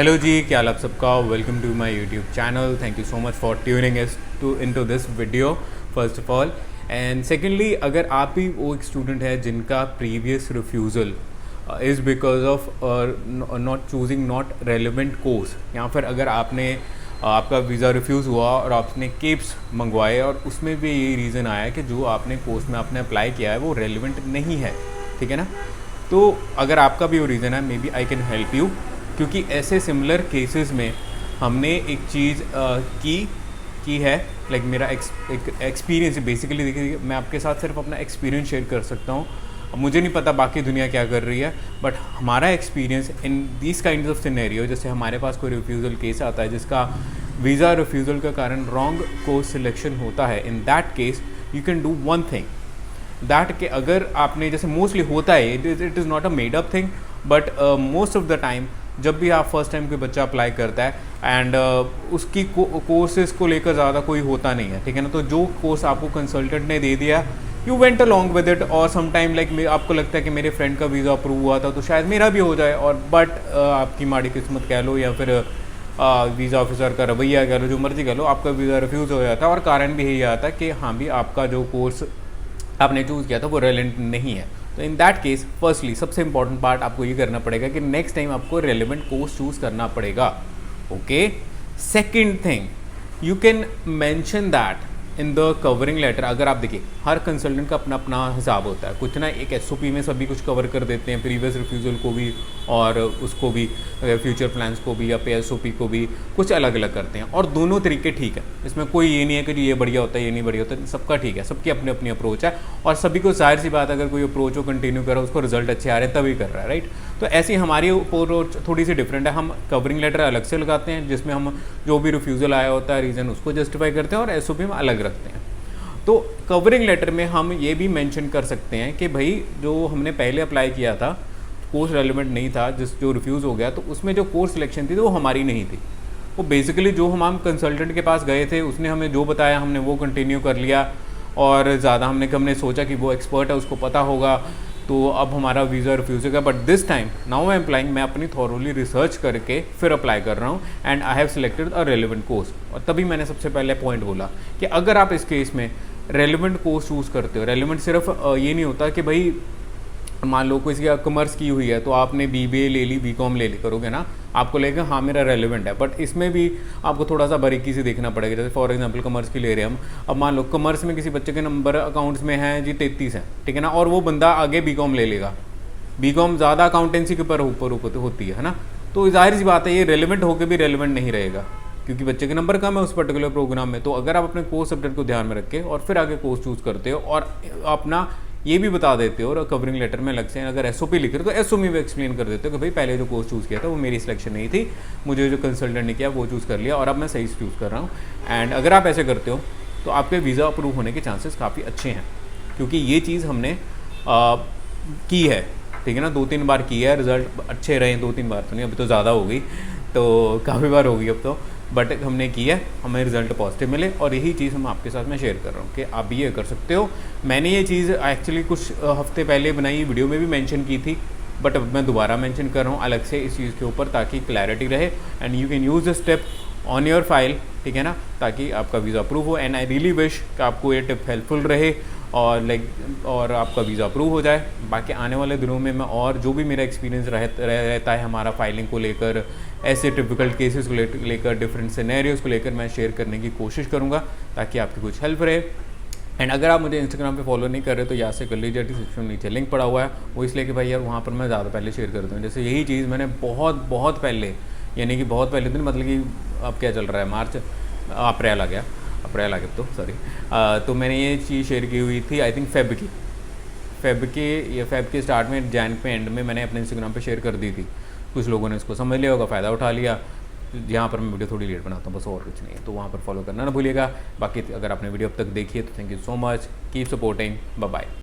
Hello जी, क्या हाल आप सबका। Welcome to my YouTube channel. Thank you so much for tuning us to into this video first of all. And secondly, अगर आप भी वो एक स्टूडेंट है जिनका previous refusal is because of not choosing not relevant course, या फिर अगर आपने आपका वीज़ा रिफ्यूज़ हुआ और आपने केप्स मंगवाए और उसमें भी यही रीज़न आया कि जो आपने कोर्स में आपने अप्लाई किया है वो रेलिवेंट नहीं है, ठीक है ना। तो अगर आपका भी वो रीज़न है, maybe I can help you, क्योंकि ऐसे सिमिलर केसेस में हमने एक चीज़ की है। लाइक मेरा एक एक्सपीरियंस बेसिकली, देखिए मैं आपके साथ सिर्फ अपना एक्सपीरियंस शेयर कर सकता हूँ। मुझे नहीं पता बाकी दुनिया क्या कर रही है, बट हमारा experience in this kind of scenario, जैसे हमारे पास कोई रिफ्यूज़ल केस आता है जिसका वीज़ा रिफ्यूज़ल का कारण रॉन्ग कोर्स सिलेक्शन होता है, इन that case you can do one thing that कि अगर आपने, जैसे मोस्टली होता है, it is not a made up thing, but most of the time जब भी आप फर्स्ट टाइम कोई बच्चा अप्लाई करता है एंड उसकी कोर्सेज़ को लेकर ज़्यादा कोई होता नहीं है, ठीक है ना। तो जो कोर्स आपको कंसल्टेंट ने दे दिया, you went along with it, और सम टाइम लाइक आपको लगता है कि मेरे फ्रेंड का वीज़ा अप्रूव हुआ था तो शायद मेरा भी हो जाए, और बट आपकी माड़ी किस्मत कह लो या फिर वीज़ा ऑफिसर का रवैया कह लो, जो मर्जी कह लो, आपका वीज़ा रिफ्यूज़ हो जाता है। और कारण भी यही आता है कि हाँ भी आपका जो कोर्स आपने चूज़ किया था वो रेलेवेंट नहीं है। तो इन दैट केस फर्स्टली सबसे इंपॉर्टेंट पार्ट आपको ये करना पड़ेगा कि नेक्स्ट टाइम आपको रेलेवेंट कोर्स चूज़ करना पड़ेगा। Okay, second thing, you can mention that in the covering letter. अगर आप देखिए, हर कंसल्टेंट का अपना अपना हिसाब होता है, कुछ ना एक एसओपी में सभी कुछ कवर कर देते हैं, प्रीवियस रिफ्यूज़ल को भी और उसको भी, फ्यूचर प्लान्स को भी या पे एसओपी को भी कुछ अलग अलग करते हैं, और दोनों तरीके ठीक है। इसमें कोई ये नहीं है कि ये बढ़िया होता है ये नहीं बढ़िया होता है, सबका ठीक है, सबकी अपनी अपनी अप्रोच है, और सभी को जाहिर सी बात, अगर कोई अप्रोच को कंटिन्यू कर रहा है, उसको रिजल्ट अच्छे आ रहे हैं तभी कर रहा है, राइट। तो ऐसी हमारी अप्रोच थोड़ी सी डिफरेंट है। हम कवरिंग लेटर अलग से लगाते हैं जिसमें हम जो भी रिफ्यूज़ल आया होता है रीज़न उसको जस्टिफाई करते हैं, और एसओपी में अलग रखते हैं। तो कवरिंग लेटर में हम ये भी मेंशन कर सकते हैं कि भाई जो हमने पहले अप्लाई किया था, कोर्स रेलिवेंट नहीं था, जो रिफ्यूज़ हो गया, तो उसमें जो कोर्स सिलेक्शन थी तो वो हमारी नहीं थी। वो बेसिकली जो हम कंसल्टेंट के पास गए थे उसने हमें जो बताया हमने वो कंटिन्यू कर लिया, और ज़्यादा हमने सोचा कि वो एक्सपर्ट है, उसको पता होगा, तो अब हमारा वीज़ा रिफ्यूज़ होगा। But this time now I am applying, मैं अपनी थॉरोली रिसर्च करके फिर अप्लाई कर रहा हूँ, and I have selected a relevant course. और तभी मैंने सबसे पहले पॉइंट बोला कि अगर आप इस केस में रेलिवेंट कोर्स चूज़ करते हो, रेलिवेंट सिर्फ ये नहीं होता कि भाई मान लो किसी का कॉमर्स की हुई है तो आपने बीबीए ले ली, बीकॉम ले ली, करोगे ना, आपको लगेगा हाँ मेरा रेलिवेंट है, बट इसमें भी आपको थोड़ा सा बारीकी से देखना पड़ेगा। जैसे फॉर एग्जांपल कॉमर्स की ले रहे हैं हम, अब मान लो कॉमर्स में किसी बच्चे के नंबर अकाउंट्स में हैं जी 33 हैं, ठीक है ना, और वो बंदा आगे बीकॉम ले लेगा, बीकॉम ज़्यादा अकाउंटेंसी के ऊपर होती है ना, तो जाहिर सी बात है ये रेलिवेंट होकर भी रेलिवेंट नहीं रहेगा, क्योंकि बच्चे के नंबर कम है उस पर्टिकुलर प्रोग्राम में। तो अगर आप अपने कोर्स सब्जेक्ट को ध्यान में रख के और फिर आगे कोर्स चूज़ करते हो, और अपना ये भी बता देते हो, और कवरिंग लेटर में अलग से अगर एसओपी लिख रहे हो तो एसओपी में एक्सप्लेन कर देते हो कि भाई पहले जो कोर्स चूज़ किया था वो मेरी सिलेक्शन नहीं थी, मुझे जो कंसल्टेंट ने किया वो चूज़ कर लिया, और अब मैं सही से चूज़ कर रहा हूँ। एंड अगर आप ऐसे करते हो तो आपके वीज़ा अप्रूव होने के चांसेस काफ़ी अच्छे हैं, क्योंकि ये चीज़ हमने की है, ठीक है ना, 2-3 बार की है, रिजल्ट अच्छे रहे, 2-3 बार तो नहीं, अभी तो ज़्यादा हो गई, तो काफ़ी बार हो गई अब तो, बट हमने किया है, हमें रिजल्ट पॉजिटिव मिले, और यही चीज़ हम आपके साथ में शेयर कर रहा हूँ कि आप भी ये कर सकते हो। मैंने ये चीज़ एक्चुअली कुछ हफ्ते पहले बनाई वीडियो में भी मेंशन की थी, बट अब मैं दोबारा मेंशन कर रहा हूँ अलग से इस चीज़ के ऊपर, ताकि क्लैरिटी रहे, and you can use this tip on your file, ठीक है ना, ताकि आपका वीज़ा अप्रूव हो। एंड आई रियली विश कि आपको ये टिप हेल्पफुल रहे और आपका वीज़ा अप्रूव हो जाए। बाकी आने वाले दिनों में मैं और जो भी मेरा एक्सपीरियंस रहता है हमारा फाइलिंग को लेकर, ऐसे टिपिकल केसेस को लेकर, डिफरेंट सिनेरियोज़ को लेकर मैं शेयर करने की कोशिश करूँगा, ताकि आपकी कुछ हेल्प रहे। एंड अगर आप मुझे इंस्टाग्राम पे फॉलो नहीं कर रहे तो यहाँ से कर लीजिए, डिस्क्रिप्शन में नीचे लिंक पड़ा हुआ है, वो इसलिए कि भाई यार वहाँ पर मैं ज़्यादा पहले शेयर करता हूँ। जैसे यही चीज़ मैंने बहुत पहले, यानी कि बहुत पहले दिन, मतलब कि अब क्या चल रहा है, मार्च, अप्रैल आ गया तो सॉरी, तो मैंने ये चीज़ शेयर की हुई थी आई थिंक फेब के स्टार्ट में, जैन पे एंड में मैंने अपने इंस्टाग्राम पे शेयर कर दी थी। कुछ लोगों ने इसको समझ लिया होगा, फ़ायदा उठा लिया। यहाँ पर मैं वीडियो थोड़ी लेट बनाता हूँ, बस और कुछ नहीं है, तो वहाँ पर फॉलो करना ना भूलिएगा। बाकी अगर आपने वीडियो अब तक देखी है तो thank you so much, keep supporting, bye bye.